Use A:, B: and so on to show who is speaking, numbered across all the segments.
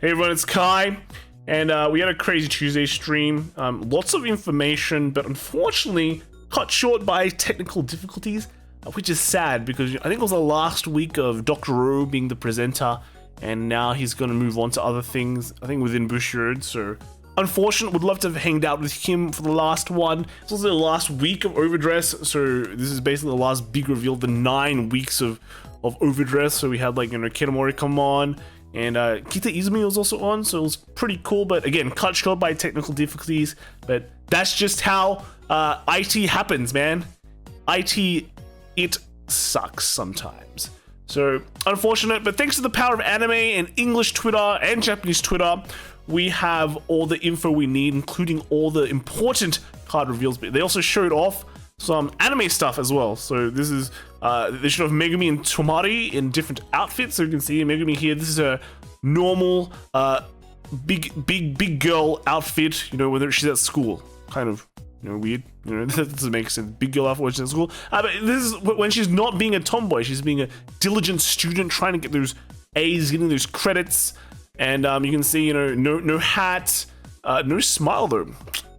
A: Hey everyone, it's Kai, and we had a crazy Tuesday stream. Lots of information, but unfortunately cut short by technical difficulties, which is sad because I think it was the last week of Dr. Ro being the presenter, and now he's going to move on to other things, I think within Bushiroad, so unfortunate. Would love to have hanged out with him for the last one. It's also the last week of Overdress, so this is basically the last big reveal, the 9 weeks of Overdress. So we had like, Kitamori come on, and Kita Izumi was also on, so it was pretty cool, but again, cut short by technical difficulties. But that's just how IT happens, man. IT, it sucks sometimes. So unfortunate, but thanks to the power of anime and English Twitter and Japanese Twitter, we have all the info we need, including all the important card reveals. But they also showed off some anime stuff as well. So this is they showed off Megumi and Tomari in different outfits. So you can see Megumi here. This is a normal big girl outfit. Whether she's at school, kind of weird. That doesn't make sense. Big girl outfit when she's at school. But this is when she's not being a tomboy. She's being a diligent student, trying to get those A's, getting those credits. And you can see, no hat, no smile though.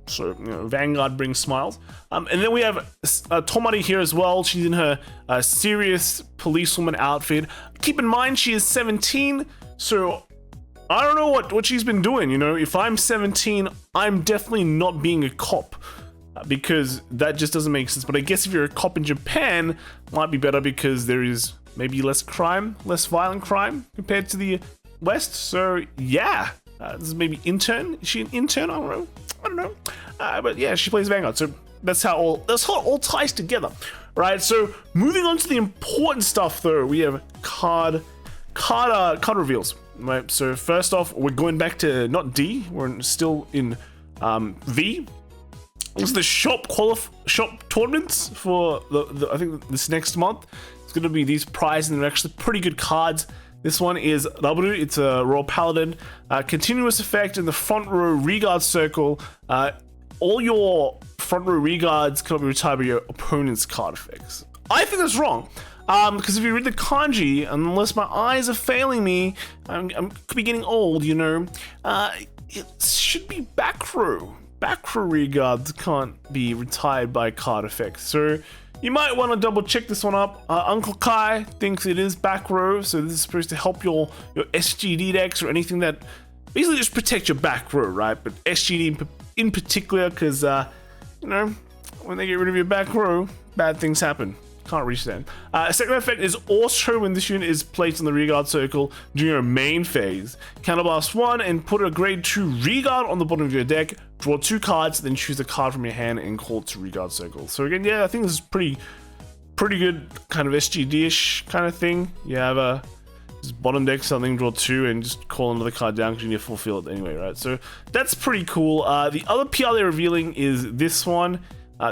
A: So, Vanguard brings smiles. And then we have Tomari here as well. She's in her serious policewoman outfit. Keep in mind, she is 17, so I don't know what she's been doing. If I'm 17, I'm definitely not being a cop, because that just doesn't make sense. But I guess if you're a cop in Japan, it might be better because there is maybe less crime, less violent crime compared to the West. So yeah, this is maybe intern. Is she an intern? I don't know. But yeah, she plays Vanguard. So that's how it all ties together, right? So moving on to the important stuff, though, we have card reveals, right? So first off, we're going back to not D. We're still in V. This is the shop tournaments for the I think this next month. It's going to be these prizes, and they're actually pretty good cards. This one is Rabaru. It's a Royal Paladin. Continuous effect in the front row regard circle. All your front row regards cannot be retired by your opponent's card effects. I think that's wrong. Because if you read the kanji, unless my eyes are failing me, I could be getting old, it should be back row. Back row regards can't be retired by card effects. So you might want to double check this one up. Uncle Kai thinks it is back row, so this is supposed to help your SGD decks or anything that basically just protect your back row, right? But SGD in particular, because when they get rid of your back row, bad things happen. Can't reach that. Second effect is also when this unit is placed in the regard circle during your main phase. Counterblast 1 and put a grade 2 regard on the bottom of your deck. Draw 2 cards, then choose a card from your hand and call it to regard circle. So again, yeah, I think this is pretty good kind of SGD-ish kind of thing. You have just bottom deck something, draw 2, and just call another card down because you need to fulfill it anyway, right? So that's pretty cool. The other PR they're revealing is this one.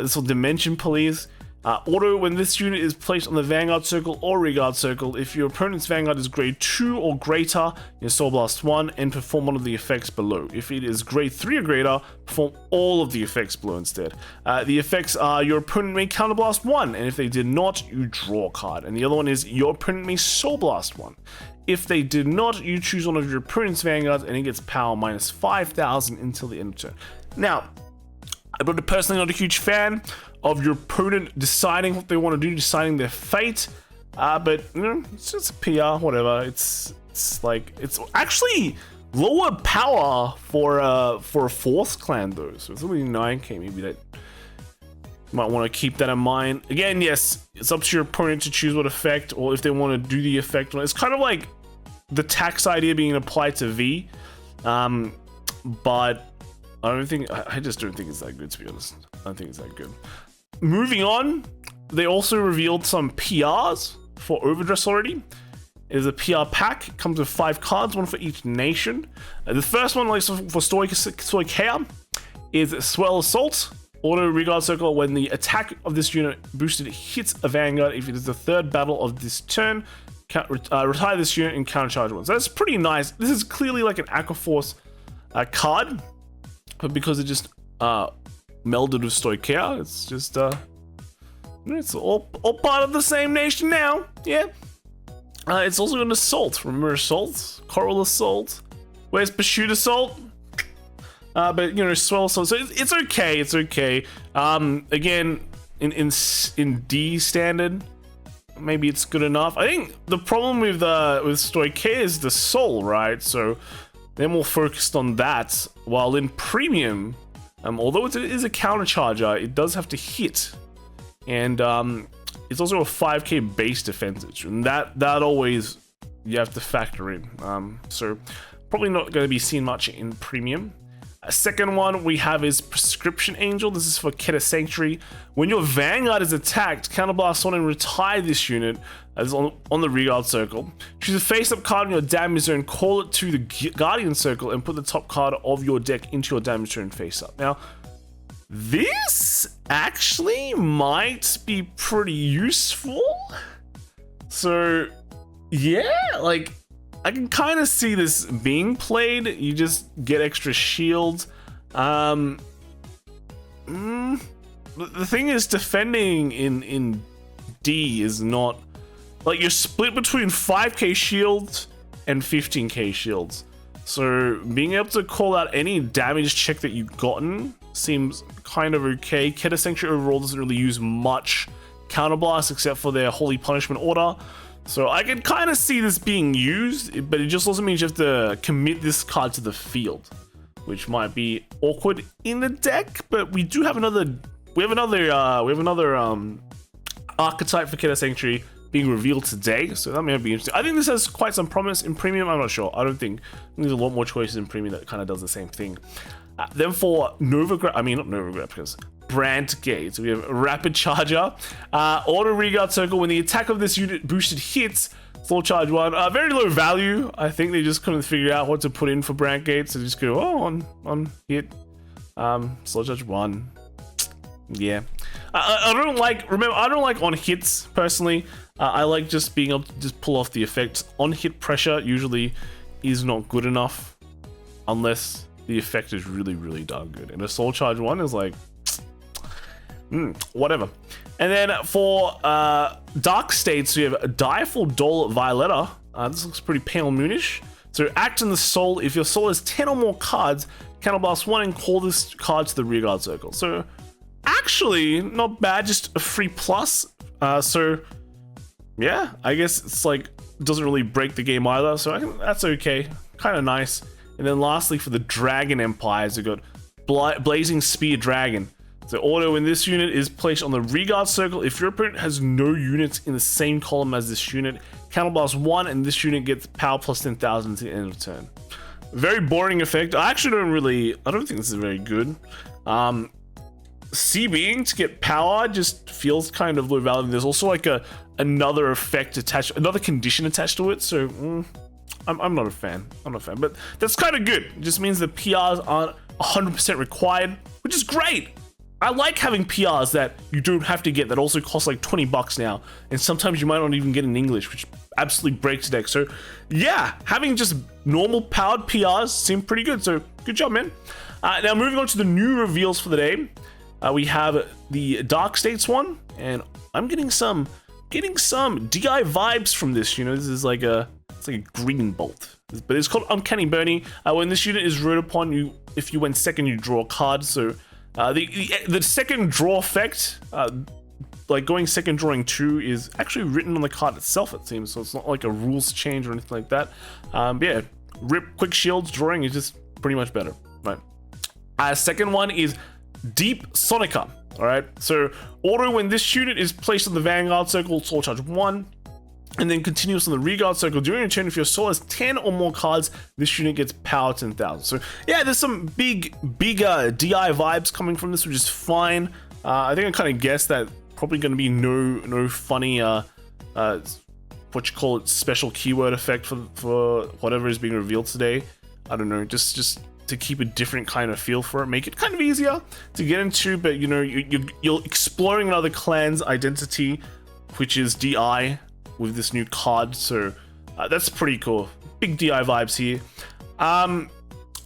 A: This will Dimension Police. Auto, when this unit is placed on the Vanguard circle or regard circle, if your opponent's Vanguard is grade 2 or greater, you Soul Blast 1 and perform one of the effects below. If it is grade 3 or greater, perform all of the effects below instead. The effects are your opponent may Counterblast 1, and if they did not, you draw a card. And the other one is your opponent may Soul Blast 1. If they did not, you choose one of your opponent's Vanguards and it gets power minus 5,000 until the end of turn. Now, I'm personally not a huge fan of your opponent deciding what they want to do, deciding their fate. But it's just a PR, whatever. It's actually lower power for a 4th clan though. So it's only 9k. Maybe that you might want to keep that in mind. Again, yes, it's up to your opponent to choose what effect, or if they want to do the effect. It's kind of like the tax idea being applied to V, but I just don't think it's that good, to be honest. I don't think it's that good. Moving on, they also revealed some PRs for Overdress already. It is a PR pack. It comes with 5 cards, one for each nation. The first one, like for Stoicheia, is Swell Assault. Auto regard circle. When the attack of this unit boosted hits a Vanguard, if it is the 3rd battle of this turn, retire this unit and countercharge 1. So that's pretty nice. This is clearly like an Aquaforce card, but because it just melded with Stoicheia, it's just it's all part of the same nation now. Yeah. It's also an Assault. Remember Assault? Coral Assault. Where's Pursuit Assault? But you know, Swell Assault, so it's okay, it's okay. Again, in D standard, maybe it's good enough. I think the problem with Story K is the soul, right? So they're more focused on that, while in premium, although it is a countercharger, it does have to hit, and it's also a 5k base defense, and that always you have to factor in. So probably not going to be seen much in premium. A second one we have is Prescription Angel. This is for Keta Sanctuary. When your Vanguard is attacked, counterblast on and retire this unit as on the rearguard circle. Choose a face-up card in your damage zone, call it to the Guardian circle, and put the top card of your deck into your damage zone face-up. Now, this actually might be pretty useful. So, yeah, like, I can kind of see this being played. You just get extra shields. The thing is, defending in D is not... Like, you're split between 5k shields and 15k shields. So, being able to call out any damage check that you've gotten seems kind of okay. Keta Sanctuary overall doesn't really use much counterblast except for their Holy Punishment Order. So I can kind of see this being used, but it just also means you have to commit this card to the field, which might be awkward in the deck. But we do have another archetype for Keta Sanctuary being revealed today, so that may be interesting. I think this has quite some promise in premium. I'm not sure. I think there's a lot more choices in premium that kind of does the same thing. Then for Novigrad, I mean not Novigrad, because Brand Gate. So we have Rapid Charger, Auto Reguard Circle. When the attack of this unit boosted hits, full charge 1. Very low value. I think they just couldn't figure out what to put in for Brand Gate, so just go on hit. Slow charge 1. Yeah. I don't like. Remember, I don't like on hits personally. I like just being able to just pull off the effects. On hit pressure usually is not good enough unless the effect is really, really darn good. And a Soul Charge 1 is like, whatever. And then for Dark States, we have a Direful Dole Violetta. This looks pretty pale moonish. So act in the soul. If your soul has 10 or more cards, counterblast 1 and call this card to the rearguard circle. So actually, not bad. Just a free plus. So yeah, I guess it's like, doesn't really break the game either. So I think that's okay. Kind of nice. And then lastly, for the Dragon Empires, we've got Blazing Spear Dragon. So auto in this unit is placed on the rearguard circle. If your opponent has no units in the same column as this unit, counterblast 1, and this unit gets power plus 10,000 to the end of turn. Very boring effect. I don't think this is very good. CBing to get power just feels kind of low value. There's also like another effect attached, another condition attached to it. So I'm not a fan. But that's kind of good. It just means the PRs aren't 100% required, which is great. I like having PRs that you don't have to get that also cost like $20 now, and sometimes you might not even get in English, which absolutely breaks the deck. So yeah, having just normal powered PRs seem pretty good. So good job, man. Now moving on to the new reveals for the day. We have the Dark States one, and I'm getting some DI vibes from this. You know, this is like it's like a green bolt, but it's called Uncanny Bernie. When this unit is ruled upon, if you went second, you draw a card. So the second draw effect, like going second drawing 2, is actually written on the card itself, it seems. So it's not like a rules change or anything like that. But yeah, rip quick shields drawing is just pretty much better, right? Second one is Deep Sonica. All right, so auto when this unit is placed on the Vanguard circle, Soul Charge 1, and then continues on the rearguard circle during your turn. If your soul has 10 or more cards, this unit gets power 10,000. So yeah, there's some bigger DI vibes coming from this, which is fine. I think I kind of guessed that probably going to be no funny what you call it, special keyword effect for whatever is being revealed today. I don't know, just to keep a different kind of feel for it, make it kind of easier to get into. But you know, you're exploring another clan's identity, which is DI, with this new card. So that's pretty cool. Big DI vibes here. I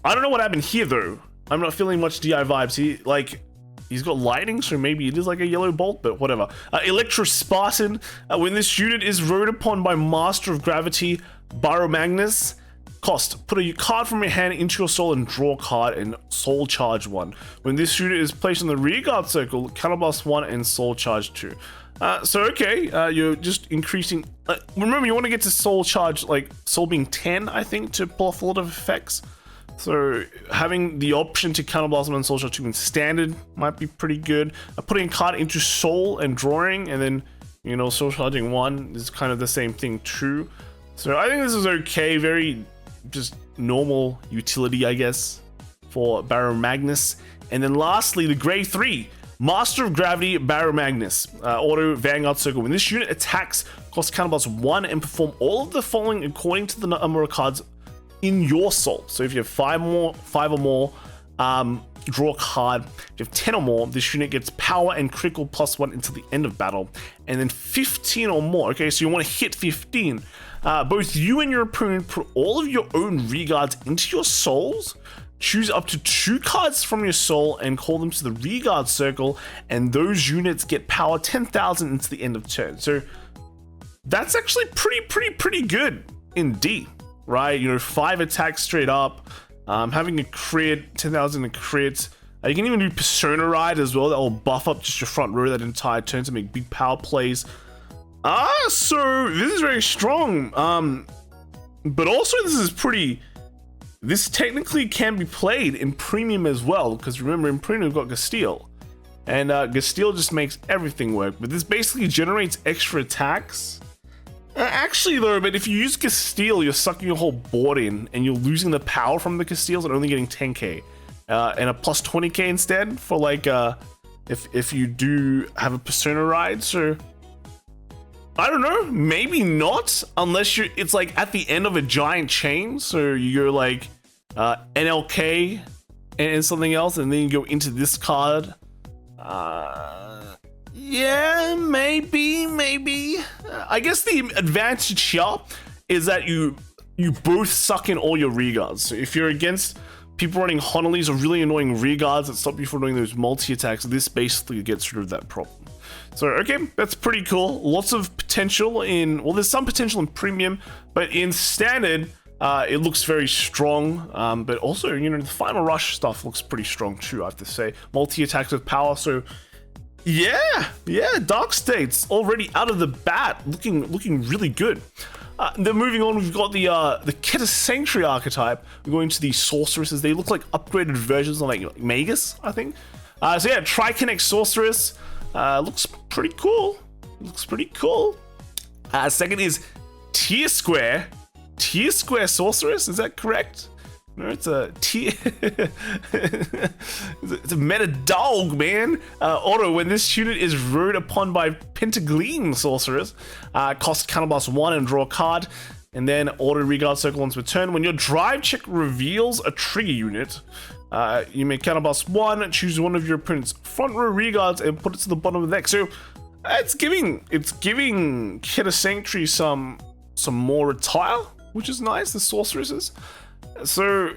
A: don't know what happened here though. I'm not feeling much DI vibes here. Like, he's got lightning, so maybe it is like a yellow bolt, but whatever. Electro Spartan. When this unit is rode upon by Master of Gravity, Magnus, Cost: put a card from your hand into your soul and draw a card and soul charge 1. When this unit is placed in the rearguard circle, counterblast 1 and soul charge 2. So okay, you're just increasing. Remember, you want to get to soul charge, like soul being 10, I think, to pull off a lot of effects. So having the option to counterblast 1 and soul charge 2 in standard might be pretty good. Putting a card into soul and drawing, and then, you know, soul charging 1 is kind of the same thing too. So I think this is okay, very just normal utility, I guess, for Baron Magnus. And then lastly, the grade 3, Master of Gravity Baron Magnus, auto Vanguard circle. When this unit attacks, cost counterblast 1 and perform all of the following according to the number of cards in your soul. So if you have 5 or more, draw a card. If you have 10 or more, this unit gets power and critical +1 until the end of battle. And then 15 or more, okay, so you want to hit 15. Both you and your opponent put all of your own reguards into your souls. Choose up to 2 cards from your soul and call them to the reguard circle, and those units get power 10,000 into the end of turn. So that's actually pretty good indeed, right? You know, 5 attacks straight up, having a crit, 10,000 a crit. You can even do Persona Ride as well. That will buff up just your front row that entire turn to make big power plays. So this is very strong. But also this technically can be played in premium as well, because remember, in premium we've got Gastille, and Gastille just makes everything work. But this basically generates extra attacks. Actually though, but if you use Gastille, you're sucking your whole board in, and you're losing the power from the Castilles and only getting 10k, and a plus 20k instead for like if you do have a Persona Ride. So I don't know, maybe not, unless it's like at the end of a giant chain, so you're like NLK and something else, and then you go into this card. Yeah, maybe. I guess the advantage here is that you both suck in all your reguards. So if you're against people running Honolly's or really annoying reguards that stop you from doing those multi-attacks, this basically gets rid of that problem. So, okay, that's pretty cool. Lots of potential in, well, there's some potential in premium, but in standard, it looks very strong. But also, you know, the final rush stuff looks pretty strong too, I have to say. Multi-attacks with power, so yeah, Dark States already out of the bat, looking really good. Then moving on, we've got the Keta Sanctuary archetype. We're going to the Sorceresses. They look like upgraded versions of like Magus, I think. So yeah, Triconnect Sorceress. Looks pretty cool. Second is Tier Square Sorceress. Is that correct? No, it's a tier. It's a meta dog, man. Auto: when this unit is rode upon by Penta Sorceress, cost counterblast 1 and draw a card. And then auto reguard circle once per turn. When your drive check reveals a trigger unit, you may counterblast 1, choose one of your opponent's front row reguards and put it to the bottom of the deck. So it's giving Keta Sanctuary some more retire, which is nice. The Sorceresses. So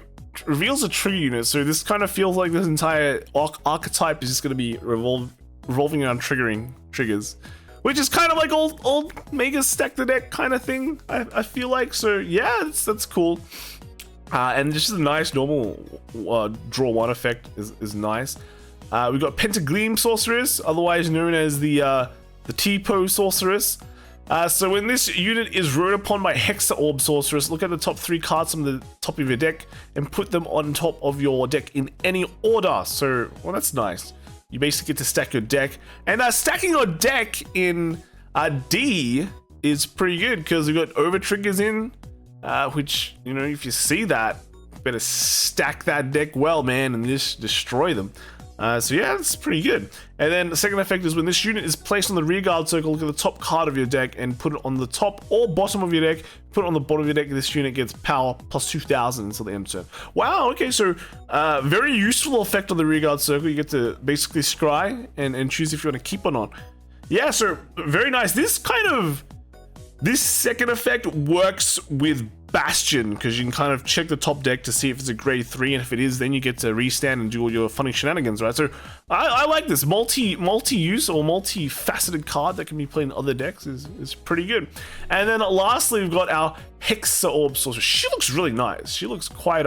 A: reveals a trigger unit. So this kind of feels like this entire archetype is just going to be revolving around triggering triggers, which is kind of like old Mega Stack the Deck kind of thing, I feel like. So yeah, that's cool. And just a nice normal draw 1 effect is nice. We've got Penta Sorceress, otherwise known as the T-Po Sorceress. So when this unit is rode upon by Hexa Orb Sorceress, look at the top 3 cards from the top of your deck and put them on top of your deck in any order. So, well, that's nice. You basically get to stack your deck. And stacking your deck in D is pretty good, because we've got over triggers in, which, you know, if you see that, better stack that deck well, man, and just destroy them. So yeah, that's pretty good. And then the second effect is when this unit is placed on the rearguard circle, look at the top card of your deck and put it on the top or bottom of your deck. Put it on the bottom of your deck. This unit gets power plus 2,000 until the end of turn. Wow, okay, so very useful effect on the rearguard circle. You get to basically scry and choose if you want to keep or not. Yeah, so very nice. This second effect works with Bastion, because you can kind of check the top deck to see if it's a grade 3, and if it is, then you get to restand and do all your funny shenanigans, right? So I like this multi-use or multi-faceted card that can be played in other decks is pretty good. And then lastly, we've got our Hexa Orb Sorceress. She looks really nice. She looks quite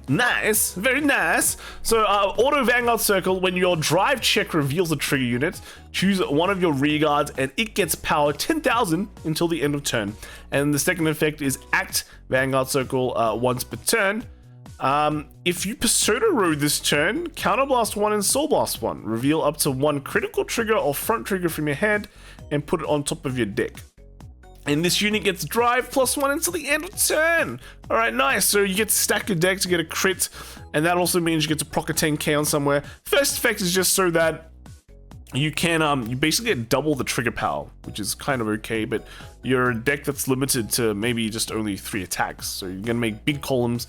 A: nice, very nice. So auto Vanguard circle, when your drive check reveals a trigger unit, choose one of your rear guards and it gets power 10,000 until the end of turn. And the second effect is act Vanguard circle once per turn. If you Persona Road this turn, Counterblast 1 and Soul Blast 1. Reveal up to 1 critical trigger or front trigger from your head and put it on top of your deck. And this unit gets drive +1 until the end of turn. All right, nice. So you get to stack your deck to get a crit, and that also means you get to proc a 10k on somewhere. First effect is just so that you can you basically get double the trigger power, which is kind of okay, but you're a deck that's limited to maybe just only 3 attacks. So you're gonna make big columns,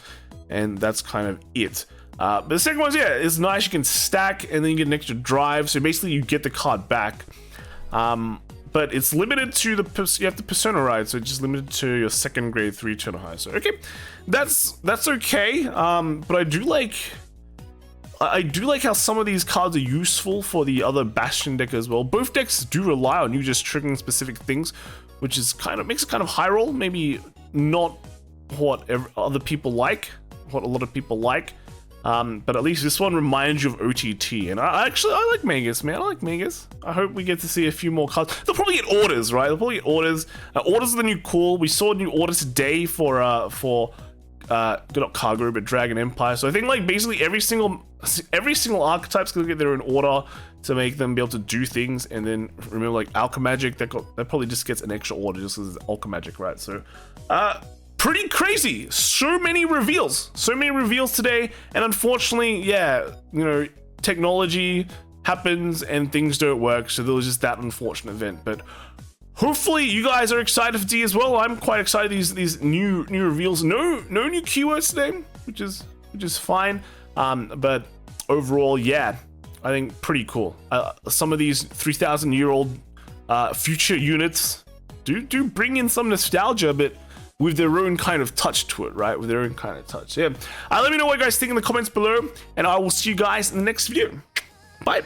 A: and that's kind of it. But the second one's, yeah, it's nice. You can stack, and then you get an extra drive. So basically, you get the card back. But it's limited to you have to Persona Ride, so it's just limited to your second grade 3 turn or higher. So okay, that's okay. But I do like how some of these cards are useful for the other Bastion deck as well. Both decks do rely on you just triggering specific things, which is makes it kind of high roll. Maybe not what other people like, what a lot of people like. But at least this one reminds you of OTT, and I like Magus, man. I like Magus. I hope we get to see a few more cards. They'll probably get orders, right? They'll probably get orders. Orders are the new call. We saw a new order today for not Cargo, but Dragon Empire. So I think like basically every single archetype's gonna get their own order to make them be able to do things. And then remember, like Alchemagic, that probably just gets an extra order just because it's Alchemagic, right? So pretty crazy. So many reveals today, and unfortunately, yeah, you know, technology happens and things don't work, so there was just that unfortunate event. But hopefully you guys are excited for D as well. I'm quite excited. These new reveals. No new keywords today, which is fine. But overall, yeah, I think pretty cool. Some of these 3,000-year-old future units do bring in some nostalgia, but with their own kind of touch to it, right? With their own kind of touch. Yeah. Let me know what you guys think in the comments below, and I will see you guys in the next video. Bye.